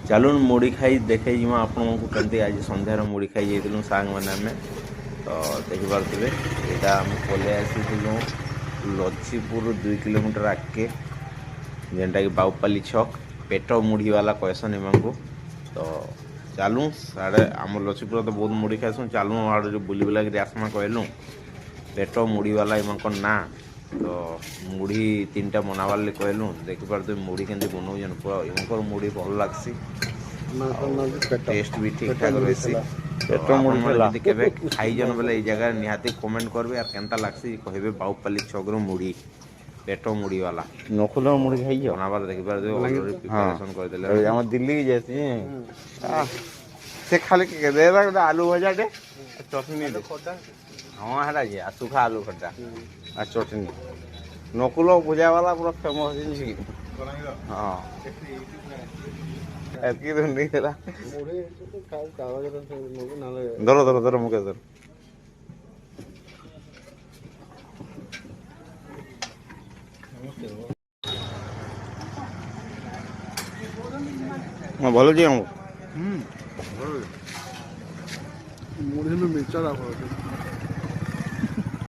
ଚାଲୁନ୍ ମୁଢ଼ି ଖାଇ ଦେଖେଇ ଯିମା ଆପଣଙ୍କୁ କେମିତି ଆଜି ସନ୍ଧ୍ୟାରେ ମୁଢ଼ି ଖାଇ ଯାଇଥିଲୁ ସାଙ୍ଗମାନେ ଆମେ। ତ ଦେଖିପାରୁଥିବେ ଏଇଟା ଆମେ ପଳେଇ ଆସିଥିଲୁ ଲଛିପୁର 2 କିଲୋମିଟର ଆଗକେ, ଯେନ୍ଟାକି ବାଉପାଲି ଛକ ପେଟ ମୁଢ଼ିବାଲା କହେସନ୍ ଏମାନଙ୍କୁ। ତ ଚାଲୁଁ ସାଡ଼େ ଆମର ଲଛିପୁର ତ ବହୁତ ମୁଢ଼ି ଖାଇସୁଁ, ଚାଲୁଁ ଆଡ଼େ ବୁଲି ବୁଲାକିରି ଆସ୍ମା କହିଲୁଁ। ପେଟ ମୁଢ଼ିବାଲା ଏମାନଙ୍କର ନାଁ। ତ ମୁଢ଼ି 3ଟା ବନାବାର୍ ଲାଗି କହିଲୁଁ। ଦେଖିପାରୁଥିବେ ମୁଢ଼ି କେମିତି ବନଉଛନ୍, ପୁରା ଏମାନଙ୍କର ମୁଢ଼ି ଭଲ ଲାଗ୍ସି। ଆଉ ଟେଷ୍ଟ ବି ଠିକ୍ ଠାକ୍ ରହିସି। ତ ପେଟ ମୁଢ଼ି ଆପଣମାନେ ଠେଲା। ଯଦି କେବେ ଖାଇଛନ୍ ବୋଲେ ଏଇ ଜାଗାରେ ନିହାତି କମେଣ୍ଟ କରିବେ, ଆର୍ କେନ୍ତା ଲାଗ୍ସି କହିବେ। ବାଉପାଲି ଛକର ମୁଢ଼ି ପେଟ ମୁଢ଼ିବାଲା ନକୁଲ ତ ମୁଢ଼ି ଖାଇଛ? ବନାବାର ଦେଖିପାରୁଥିବେ ଅଲରେଡ଼ି ହଁ ପ୍ରିପାରେସନ୍ କରିଦେଲେନ। ଆମ ଦିଲ୍ଲୀ ଯାଇସି ସେ ଖାଲି ଦେ ଗୋଟେ ଆଲୁ ଭଜାଟେ ଚଟଣି ଦେ। ହଁ ହେଟା ଯେ ସୁଖା ଆଲୁ ଖଟା ଆଉ ଚଟଣି। ନକୁଲ ଭୁଜା ବାଲା ପୁରା ଫେମସ୍ ଜିନିଷ କି ହଁ। ଏତ୍କି ନେଇଥିଲା। ଧର ଧର ଧର ମୁକେଶ ଧର। ହଁ ଭଲ ଅଛି ଆମକୁ। ମୁଢ଼ି ମିର୍ଚା